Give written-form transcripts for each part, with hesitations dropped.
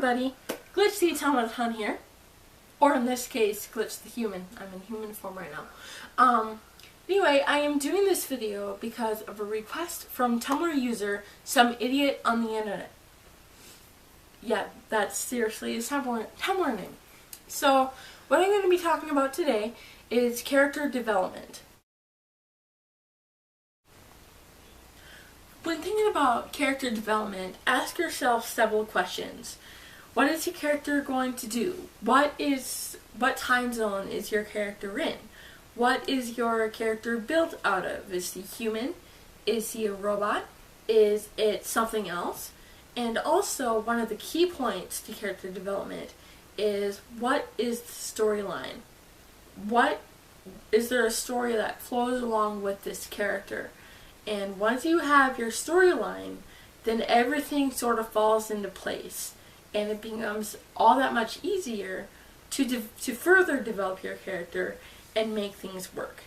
everybody, Glitch the Automaton here, or in this case, Glitch the Human. I'm in human form right now. Anyway, I am doing this video because of a request from Tumblr user, some idiot on the internet. Yeah, that's seriously his Tumblr name. So, what I'm going to be talking about today is character development. When thinking about character development, ask yourself several questions. What is your character going to do? What time zone is your character in? What is your character built out of? Is he human? Is he a robot? Is it something else? And also, one of the key points to character development is, what is the storyline? Is there a story that flows along with this character? And once you have your storyline, then everything sort of falls into place, and it becomes all that much easier to further develop your character and make things work.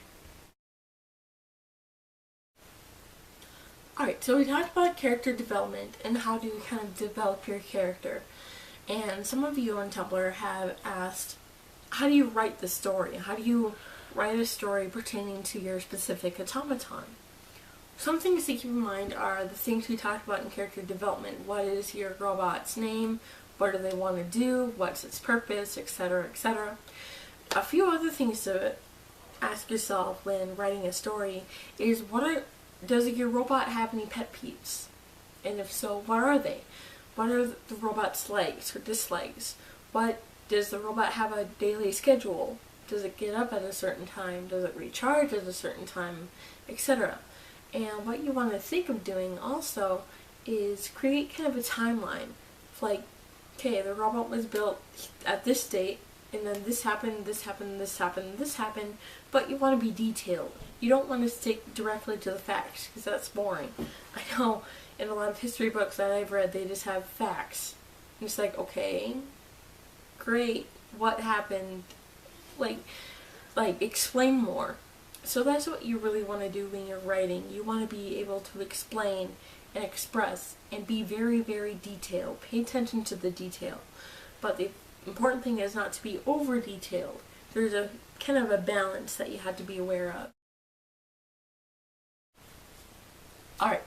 Alright, so we talked about character development and how to kind of develop your character. And some of you on Tumblr have asked, how do you write the story? How do you write a story pertaining to your specific automaton? Some things to keep in mind are the things we talked about in character development. What is your robot's name? What do they want to do? What's its purpose? Etc., etc. A few other things to ask yourself when writing a story is, does your robot have any pet peeves? And if so, what are they? What are the robot's likes or dislikes? Does the robot have a daily schedule? Does it get up at a certain time? Does it recharge at a certain time? Etc. And what you want to think of doing also is create kind of a timeline. Like, okay, the robot was built at this date, and then this happened, this happened, this happened, this happened, but you want to be detailed. You don't want to stick directly to the facts, because that's boring. I know in a lot of history books that I've read, they just have facts. And it's like, okay, great, what happened? Like, explain more. So that's what you really want to do when you're writing. You want to be able to explain and express and be very, very detailed. Pay attention to the detail. But the important thing is not to be over detailed. There's a kind of a balance that you have to be aware of. Alright,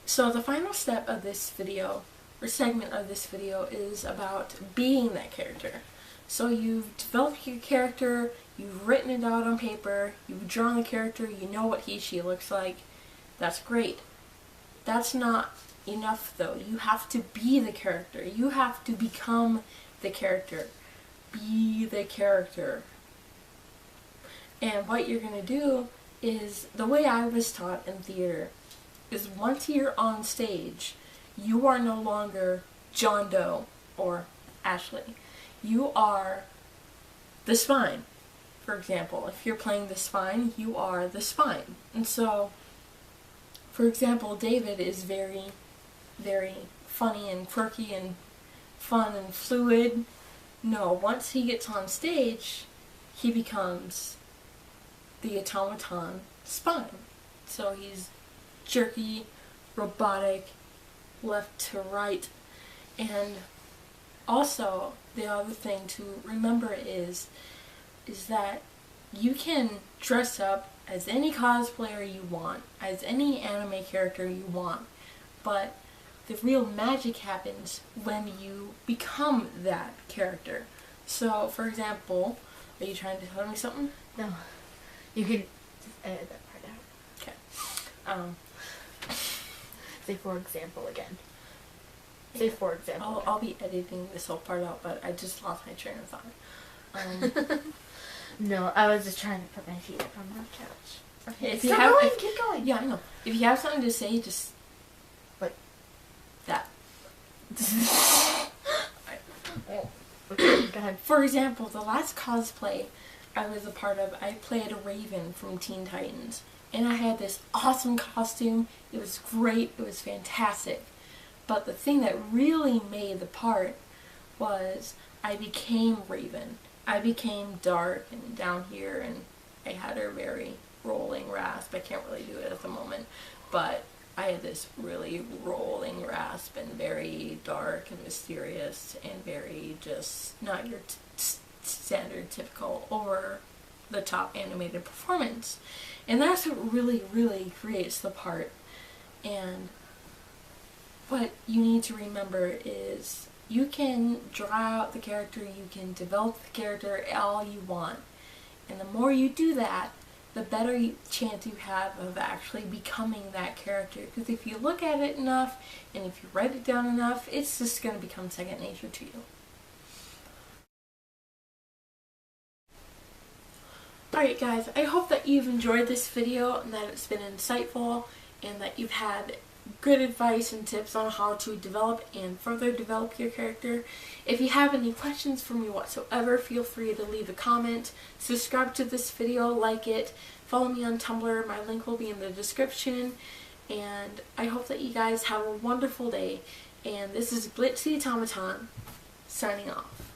so the final step of this video, or segment of this video, is about being that character. So you've developed your character, you've written it out on paper, you've drawn the character, you know what she looks like. That's great. That's not enough though. You have to be the character. You have to become the character. Be the character. And what you're going to do is, the way I was taught in theater, is once you're on stage, you are no longer John Doe or Ashley. You are the spine. For example, if you're playing the spine, you are the spine. And so, for example, David is very, very funny and quirky and fun and fluid. No, once he gets on stage, he becomes the automaton spine. So he's jerky, robotic, left to right, and also, the other thing to remember is that you can dress up as any cosplayer you want, as any anime character you want, but the real magic happens when you become that character. So, for example, are you trying to tell me something? No. You can just edit that part out. Okay. Say for example again. Say for example. I'll be editing this whole part out, but I just lost my train of thought. No, I was just trying to put my feet up on the couch. Okay, if keep you have, going, keep going. Yeah, I know. If you have something to say, just like that. Okay, go ahead. For example, the last cosplay I was a part of, I played a Raven from Teen Titans, and I had this awesome costume. It was great. It was fantastic. But the thing that really made the part was I became Raven. I became dark and down here, and I had a very rolling rasp. I can't really do it at the moment, but I had this really rolling rasp and very dark and mysterious and very just not your standard typical over the top animated performance. And that's what really, really creates the part. And what you need to remember is you can draw out the character, you can develop the character all you want. And the more you do that, the better chance you have of actually becoming that character. Because if you look at it enough, and if you write it down enough, it's just going to become second nature to you. Alright guys, I hope that you've enjoyed this video and that it's been insightful and that you've had good advice and tips on how to develop and further develop your character. If you have any questions for me whatsoever, feel free to leave a comment, subscribe to this video, like it, follow me on Tumblr, my link will be in the description, and I hope that you guys have a wonderful day. And this is Glitzy Automaton, signing off.